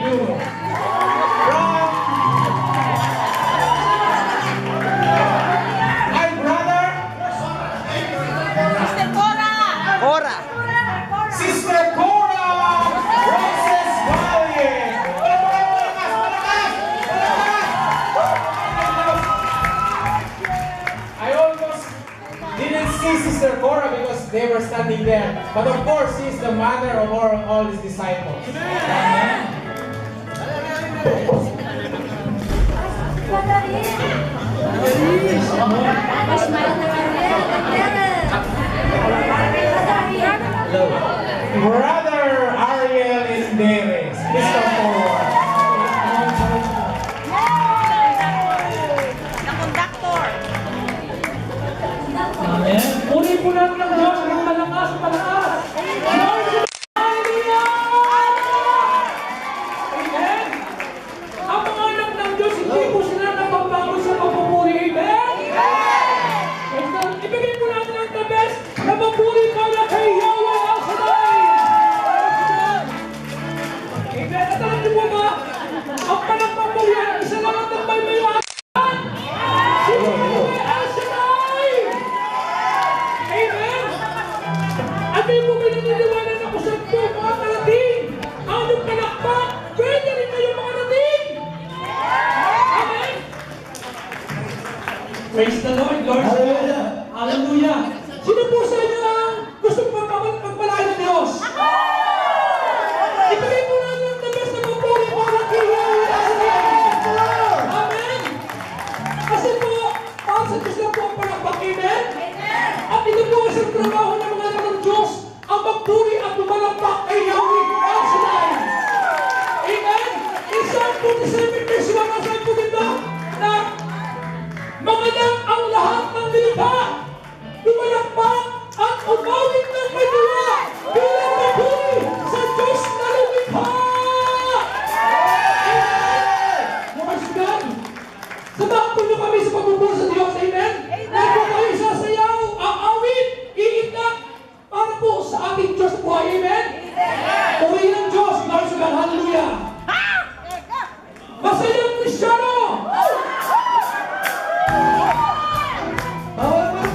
you. From my brother, Sister Cora! Cora. Sister Cora Roses Valle. I almost didn't see Sister Cora because they were standing there. But of course, she is the mother of all his disciples. Amen. Brother Ariel Inderes. Please come forward. The conductor! Amen. Puri po natin ang Diyos ng malakas, malakas. Hallelujah! Amen. Ang mga anak ng Diyos, hindi po sila napapagod sa pagpupuri. Amen? Amen. Ibigay po natin ang the best na papuri para kay Yahweh El Shaddai. Amen. At alam niyo po ba, ang panagpapurihan, isa lang ang tambay may si Yahweh El Shaddai. Amen! At may po pinaniniwanan ako sa ito, mga karating! Anong palakpak? Pwede rin kayo mga karating! Amen! Praise the Lord, Lord! Hallelujah! Hallelujah! Sino po sa inyo ang gusto pagpalain ng Diyos? Ibigay po natin ang the best na papuri para kay Yahweh El Shaddai. Amen! Kasi po, para sa Diyos lang po ang palakpak. Amen? At ito po ang trabaho ng mga anak ng Diyos, ang magpuri at lumalakpak kay Yahweh El Shaddai. Amen? In Psalm 47 verse 1, nasabi po dito na magalang ang lahat ng nilikha, lumalakpak at umawit ng may diwa bilang magpuri sa Diyos na lumikha. Amen! Praise God! Samahan po niyo kami sa pagpupuri sa Diyos. Amen? Dahil po kayo sasayaw, aawit, iitak, para po sa ating Diyos na buhay. Amen? Purihin ng Diyos. Lord God, hallelujah. Masayang Kristyano! Bawal mo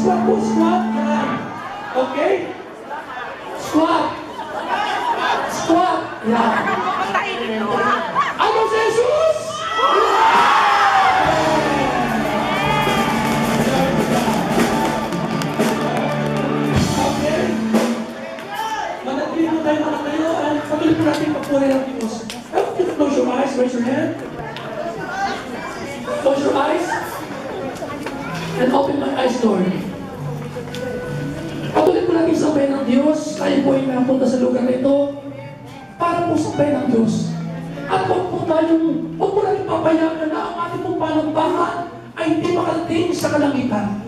Squat po, squat. Yan. Okay? Squat. Squat. Yan. Ano si Jesus? Okay? Manatili mo tayo mga kayo at patuloy po natin pagpuri ng Diyos. Close your eyes, raise your hand. Close your eyes. And open my eyes, Lord. Patuloy po natin sabayan ng Diyos. Tayo po ay napunta sa lugar na ito para po sabayan ng Diyos. At huwag po natin papayagan na ang ating pong panambahan ay hindi makarating sa kalangitan.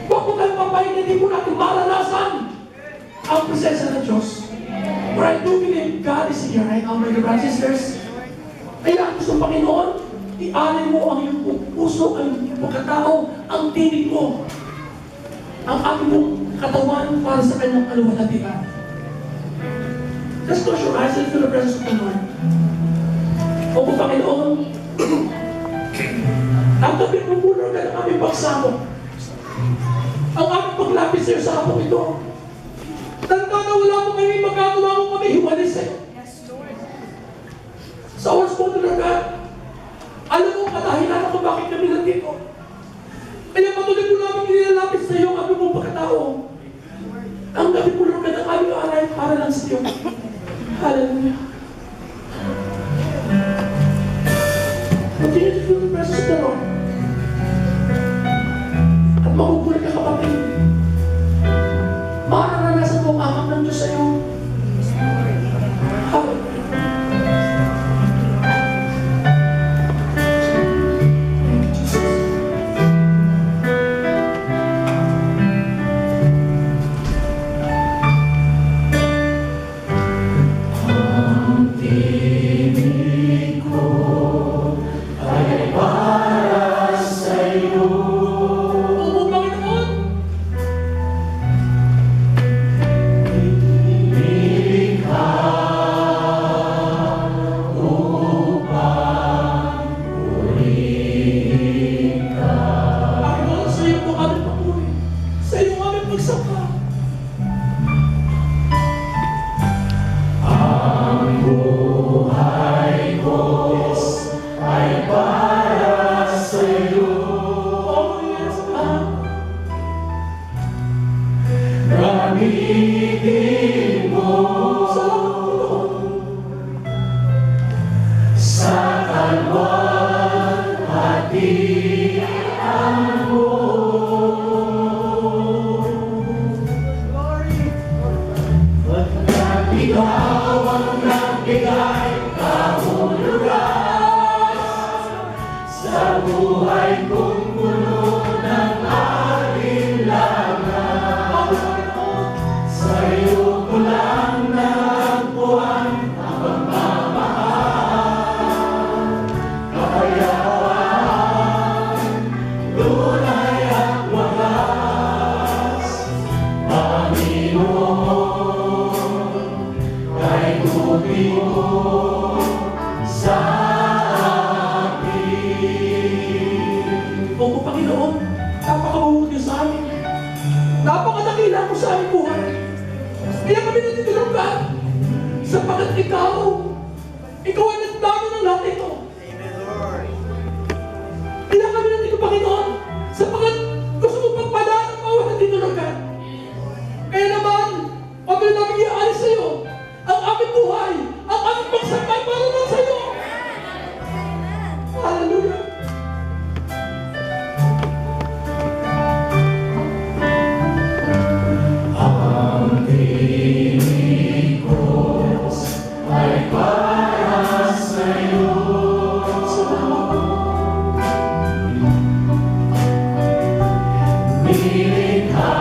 Huwag po tayong papayagan na hindi po natin maranasan ang presensya ng Diyos. For I do believe God is here right now, my brothers and sisters. Kaya gusto ng Panginoon, i-alay mo ang iyong puso, ang iyong pagkatao, ang tinig mo, ang ating mong katawan para sa kanyang kaluwalhatian. Just close your eyes and feel the presence of the Lord. O kung Panginoon, tanggapin mo muna ka ng aming pagsamo. Ang aming paglapit sa iyo sa hapong ito. Tanda na wala mo kami magagawa mo kami hiwalay sa iyo. Sa oras po talaga, alam mo katahilan ako bakit kami nandito. Kaya patuloy po namin nilalapit sa iyo ang aming mong pagkatao. Ang gabi po lang ka ng aming alay para lang sa iyo. Hallelujah. Continue to feel the presence of the Lord. At magugulat ka kapatid. Mararanasan mo ang ahang ng Diyos sa iyo. Hallelujah. Napakadakila mo sa aming buhay. Kaya kami natitulungan. Sapagkat ikaw ang nagplano ng lahat ito. Amen, Lord. Kaya kami nandito, Panginoon, sapagkat gusto mo pagpalaan ang bawat natitulungan. Kaya naman, huwag na namin iaalis sa iyo ang aming buhay, ang aming pagsakay para lang sa iyo. Hallelujah. Nilikha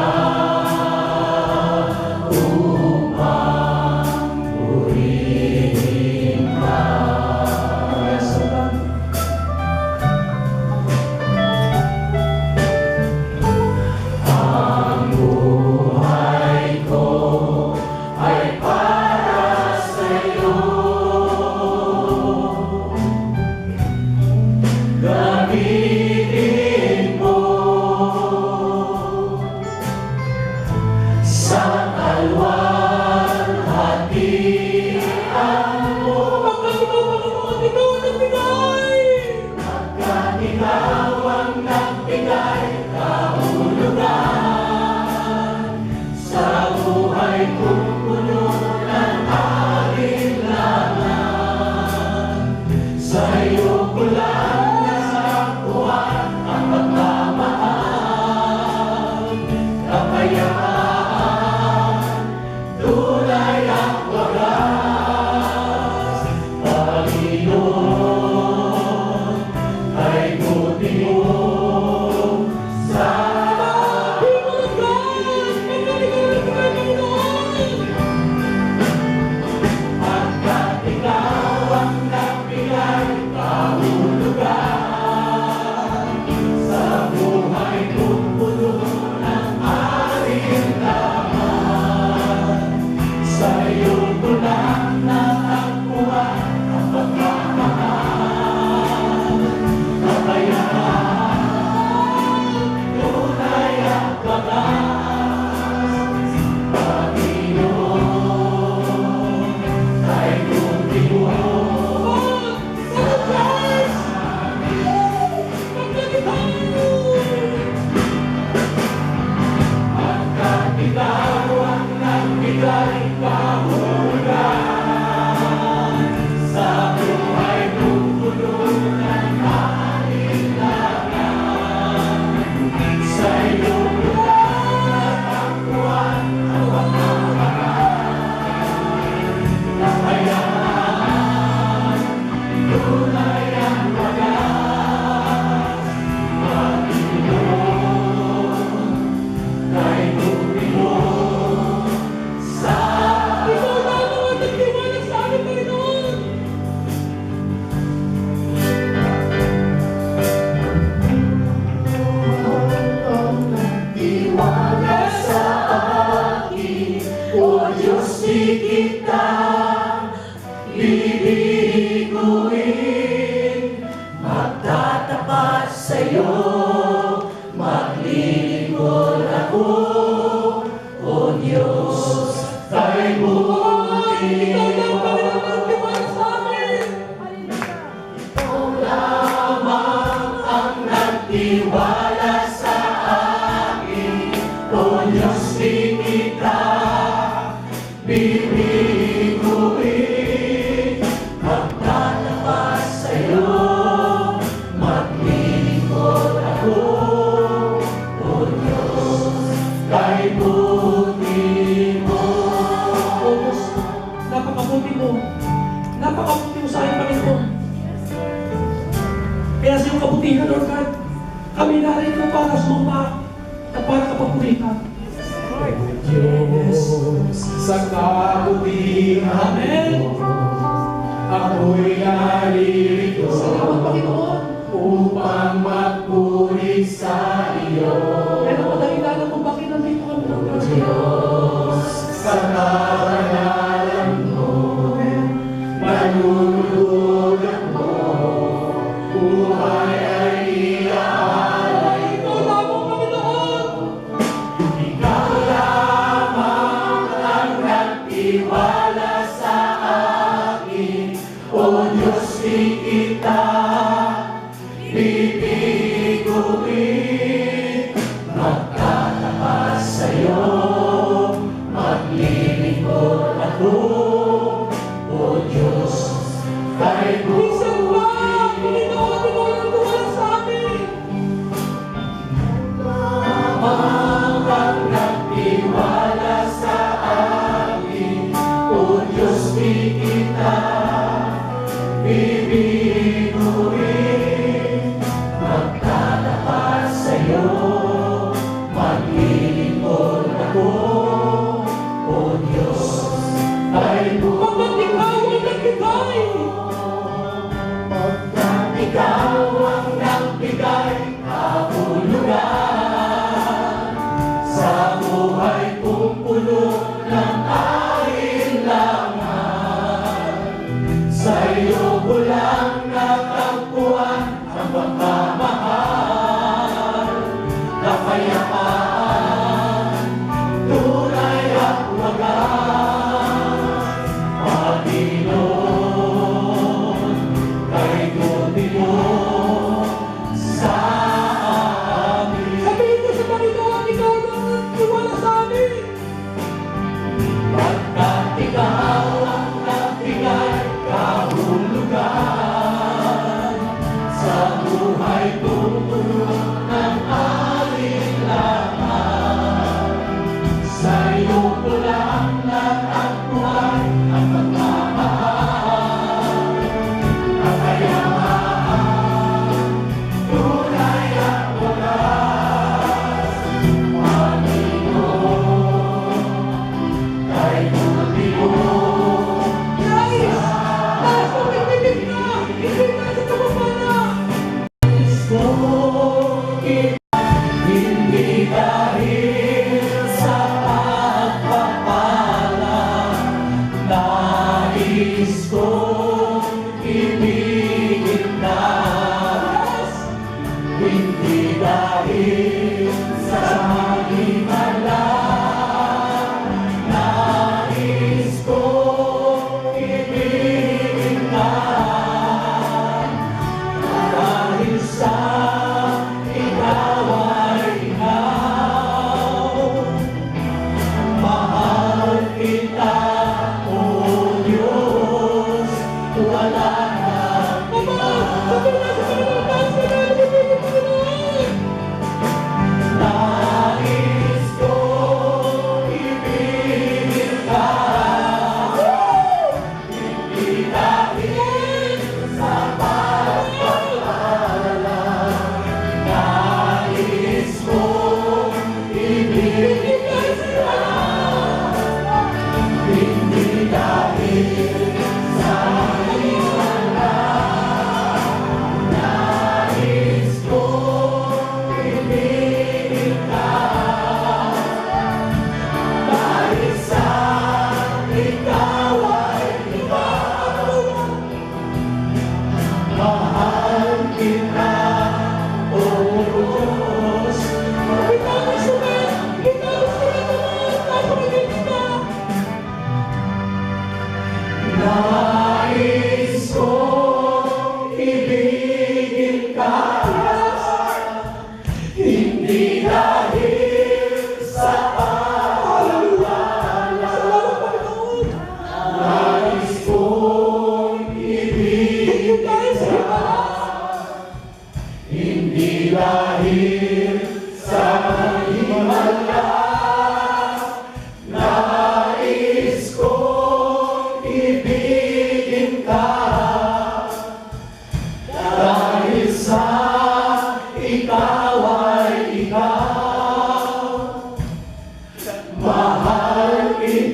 Diyos di kita bibiguin, magtatapat sa'yo, maglilingkod ako, O Diyos, kay buti mo. O Diyos, napakabuti mo. Napakabuti mo sa aking Panginoon. Kaya sa iyong kabutihan, Lord God, kami narito para sumamba at para kapagpulitan. Diyos, sa kabutihan mo, ako'y naririto Salamat, Panginoon. upang magpuri sa iyo. Yan ang madahilan kung bakit nandito kami, Lord God. Diyos, sa kabanalan mo, manunulugan mo, buhay ay iaalay Ikaw lamang, Panginoon. Ikaw lamang ang nagtiwala sa akin, O Diyos, di kita bibigyan.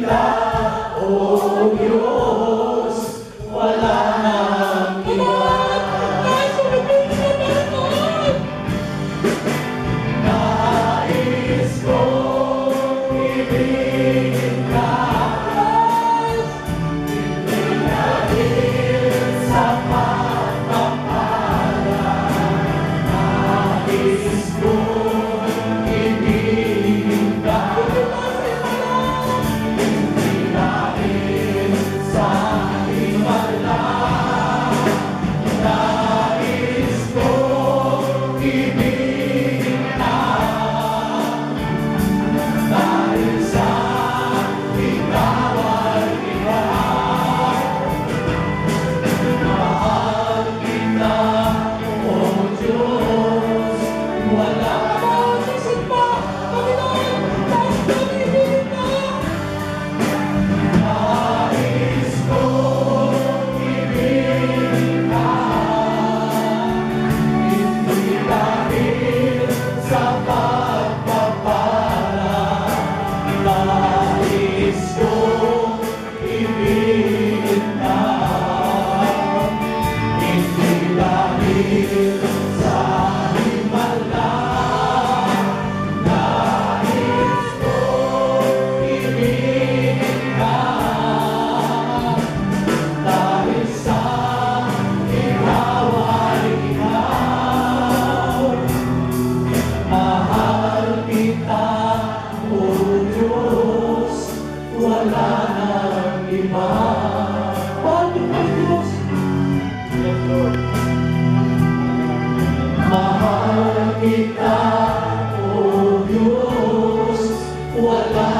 kita, O Diyos, wala nang iba. Nais sumipin sa Panginoon. Nais kong ibigin ka, hindi dahil sa pagpapalang. Nais kong ibigin ka, hindi dahil sa himala. Nais kong ibigin ka, dahil sa ikaw ay iba. Mahal kita, O Diyos, wala Isip mo, Panginoon, nais pag-ibig ka. nais kong ibigin ka, hindi dahil sa pagpapala. Nais kong ibigin ka, hindi dahil sa himala. Nais kong ibigin ka, dahil sa ikaw ay ikaw. Mahal kita, O Diyos, wala nang iba. Mahal ko po, Diyos. Mahal kita, O Diyos, wala